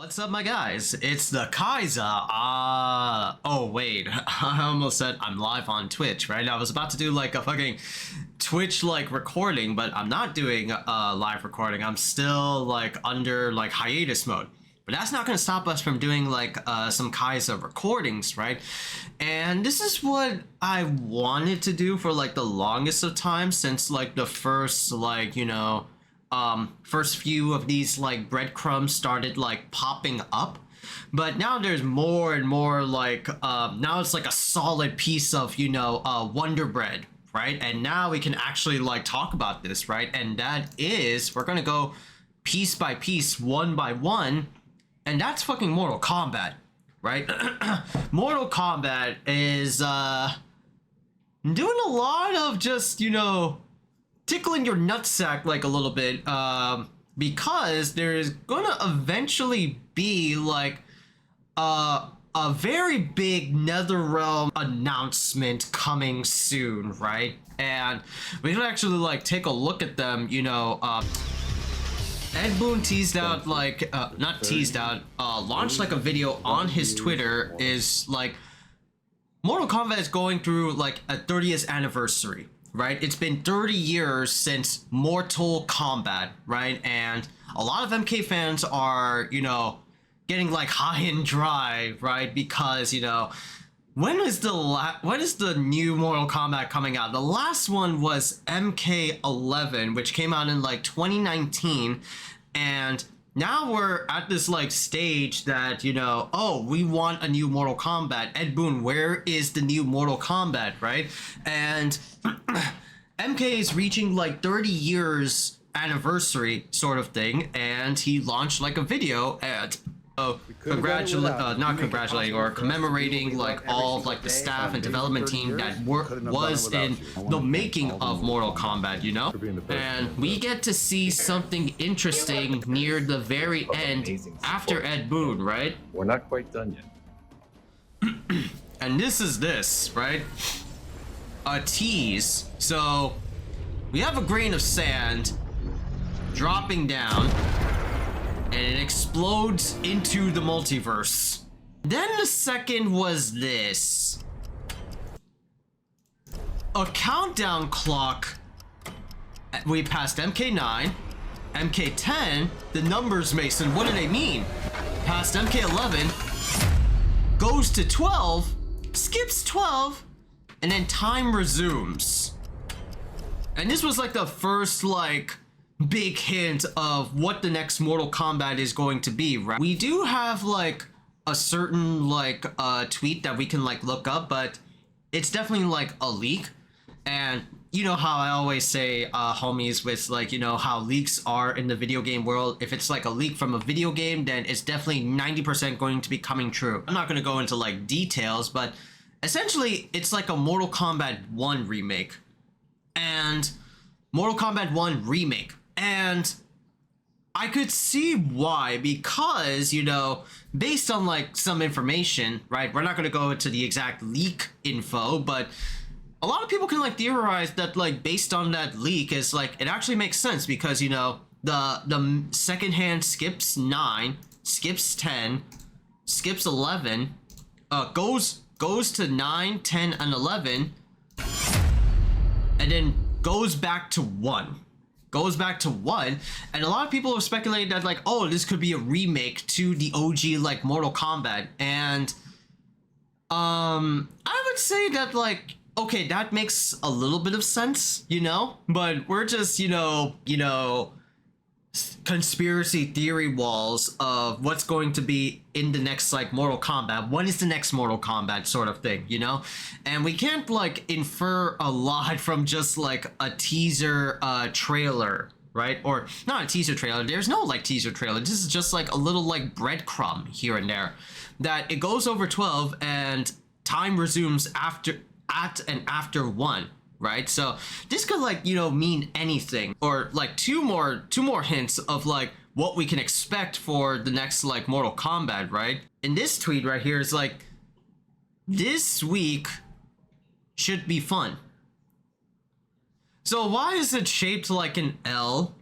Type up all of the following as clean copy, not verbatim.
What's up, my guys? It's the Khaiza. Oh wait, I almost said I'm live on Twitch, right? I was about to do like a fucking Twitch like recording, but I'm not doing a live recording. I'm still like under like hiatus mode. But that's not gonna stop us from doing like some Khaiza recordings, right? And this is what I wanted to do for like the longest of time since like the first like, first few of these like breadcrumbs started like popping up. But now there's more and more like now it's like a solid piece of Wonder Bread, right? And now we can actually like talk about this, right? And that is, we're gonna go piece by piece, one by one, and that's fucking Mortal Kombat, right? Mortal Kombat is doing a lot of just tickling your nutsack like a little bit, because there's gonna eventually be like a very big NetherRealm announcement coming soon, right? And we can actually like take a look at them. Ed Boon teased out like not teased out, launched like a video on his Twitter. Is like Mortal Kombat is going through like a 30th anniversary. Right, it's been 30 years since Mortal Kombat, right? And a lot of MK fans are, getting like high and dry, right? Because when is the new Mortal Kombat coming out? The last one was MK11, which came out in like 2019, and now we're at this like stage that oh, we want a new Mortal Kombat. Ed Boon, where is the new Mortal Kombat, right? And MK is reaching like 30 years anniversary sort of thing, and he launched like a video at not congratulating or commemorating like all of like the staff and development team that was in the making of Mortal Kombat, and we get to see something interesting near the very end after Ed Boon, right? We're not quite done yet. And this, right? A tease. So we have a grain of sand dropping down, and it explodes into the multiverse. Then the second was this. A countdown clock. We passed MK9, MK10, the numbers, Mason, what do they mean? Past MK11, goes to 12, skips 12, and then time resumes. And this was like the first like big hint of what the next Mortal Kombat is going to be, right? We do have like a certain like tweet that we can like look up, but it's definitely like a leak. And you know how I always say, homies, with like how leaks are in the video game world. If it's like a leak from a video game, then it's definitely 90% going to be coming true. I'm not going to go into like details, but essentially it's like a Mortal Kombat 1 remake and Mortal Kombat 1 remake. And I could see why, because, based on like some information, right? We're not going to go into the exact leak info, but a lot of people can like theorize that like based on that leak is like, it actually makes sense because, the second hand skips 9, skips 10, skips 11, goes to 9, 10, and 11, and then goes back to 1. And a lot of people have speculated that like, oh, this could be a remake to the OG like Mortal Kombat. And I would say that like, okay, that makes a little bit of sense, but we're just conspiracy theory walls of what's going to be in the next like Mortal Kombat. When is the next Mortal Kombat sort of thing, and we can't like infer a lot from just like a teaser trailer, right? Or not a teaser trailer, there's no like teaser trailer, this is just like a little like breadcrumb here and there that it goes over 12 and time resumes after 1, right? So this could like mean anything, or like two more hints of like what we can expect for the next like Mortal Kombat, right? And this tweet right here is like, this week should be fun. So why is it shaped like an L,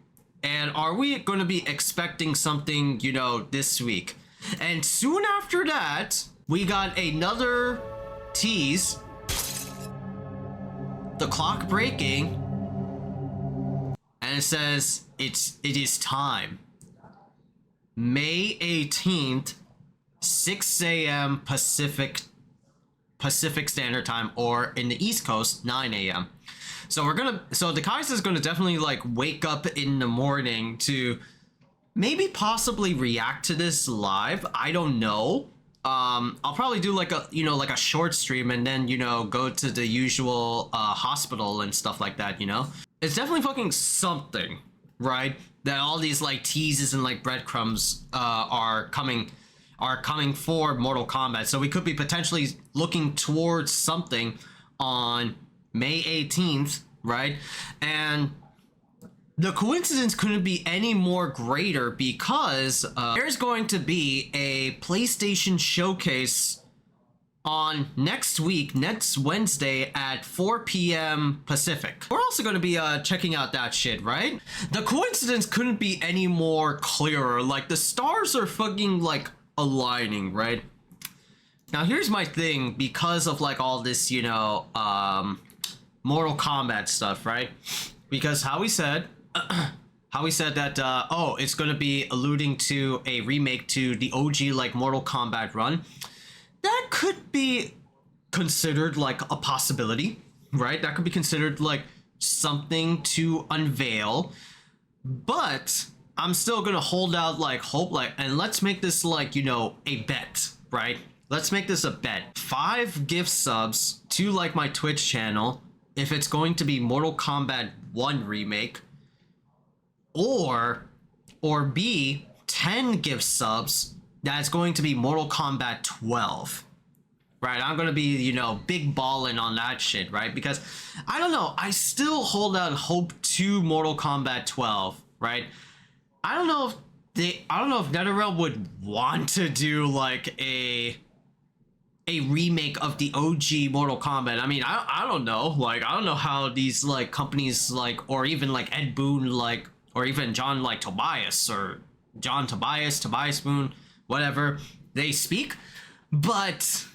and are we going to be expecting something this week? And soon after that, we got another tease. The clock breaking. And it says it is time. May 18th, 6 a.m. Pacific Standard Time, or in the East Coast, 9 a.m. So the Khaiza is gonna definitely like wake up in the morning to maybe possibly react to this live. I don't know. I'll probably do like a short stream and then go to the usual hospital and stuff like that. It's definitely fucking something, right? That all these like teases and like breadcrumbs are coming for Mortal Kombat. So we could be potentially looking towards something on May 18th, right? And the coincidence couldn't be any more greater because there's going to be a PlayStation showcase on next Wednesday at 4 p.m. Pacific. We're also going to be checking out that shit, right? The coincidence couldn't be any more clearer. Like, the stars are fucking like aligning, right? Now here's my thing, because of like all this Mortal Kombat stuff, right? Because how we said that it's gonna be alluding to a remake to the OG like Mortal Kombat run. That could be considered like a possibility, right? That could be considered like something to unveil, but I'm still gonna hold out like hope, like, and let's make this like a bet, right? Let's make this a bet. 5 gift subs to like my Twitch channel if it's going to be Mortal Kombat 1 remake, or B, 10 gift subs that's going to be Mortal Kombat 12. Right, I'm gonna be, big ballin' on that shit, right? Because I don't know, I still hold out hope to Mortal Kombat 12, right? I don't know if NetherRealm would want to do like a remake of the OG Mortal Kombat. I mean, I don't know. Like, I don't know how these like companies like, or even like Ed Boon, like, or even John like Tobias Boon, whatever they speak. But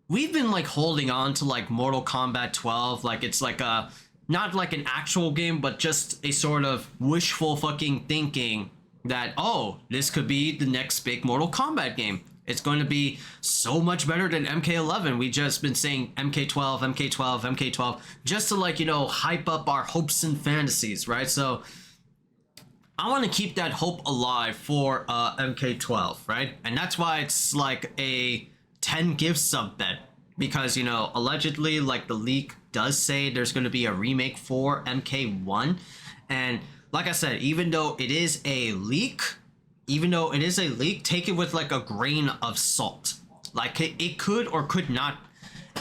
we've been like holding on to like Mortal Kombat 12 like it's like a, not like an actual game, but just a sort of wishful fucking thinking that, oh, this could be the next big Mortal Kombat game. It's going to be so much better than MK11. We just been saying MK12, MK12, MK12, just to like, hype up our hopes and fantasies, right? So I want to keep that hope alive for MK12, right? And that's why it's like a 10 gift sub bet, because allegedly like the leak does say there's going to be a remake for MK1, and like I said, even though it is a leak, take it with like a grain of salt. Like it could or could not,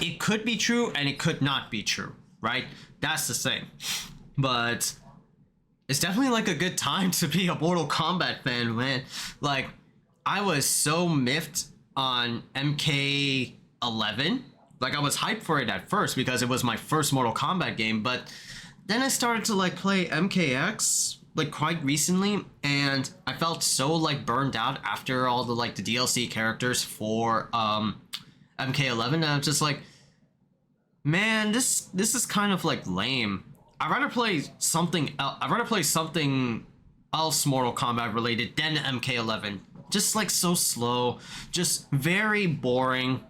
it could be true and it could not be true, right? That's the thing. But it's definitely like a good time to be a Mortal Kombat fan, man. Like, I was so miffed on MK11. Like, I was hyped for it at first because it was my first Mortal Kombat game, but then I started to like play MKX like quite recently, and I felt so like burned out after all the like the DLC characters for MK11, and I'm just like, man, this is kind of like lame. I'd rather play something else Mortal Kombat related than MK11. Just like so slow, just very boring.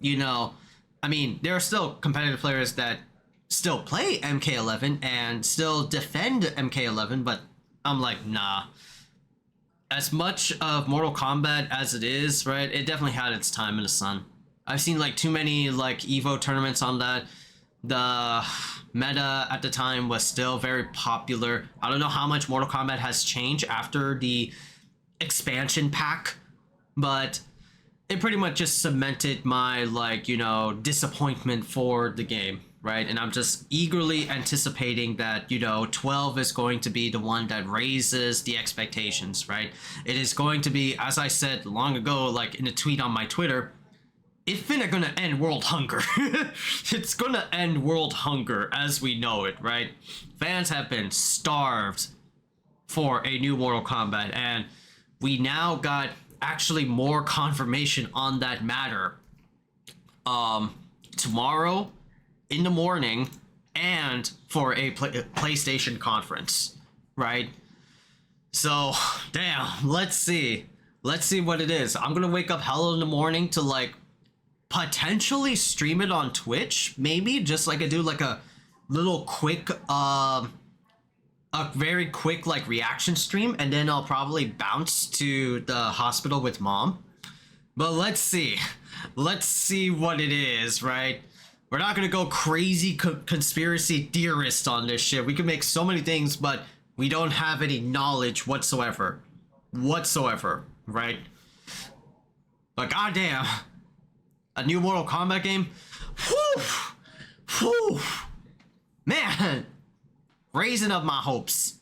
I mean, there are still competitive players that still play MK11 and still defend MK11, but I'm like, nah. As much of Mortal Kombat as it is, right, it definitely had its time in the sun. I've seen like too many like Evo tournaments on that. The meta at the time was still very popular. I don't know how much Mortal Kombat has changed after the expansion pack, but it pretty much just cemented my like disappointment for the game, right? And I'm just eagerly anticipating that 12 is going to be the one that raises the expectations, right? It is going to be, as I said long ago, like in a tweet on my Twitter, it's finna gonna end world hunger. It's gonna end world hunger as we know it, right? Fans have been starved for a new Mortal Kombat, and we now got actually more confirmation on that matter. Tomorrow in the morning and for a PlayStation conference, right? So, damn, let's see. Let's see what it is. I'm gonna wake up hella in the morning to like potentially stream it on Twitch, maybe just like I do like a little quick a very quick like reaction stream, and then I'll probably bounce to the hospital with mom. But let's see what it is, right? We're not gonna go crazy conspiracy theorist on this shit. We can make so many things, but we don't have any knowledge whatsoever, right? But goddamn, a new Mortal Kombat game. Whew, man, raising up my hopes.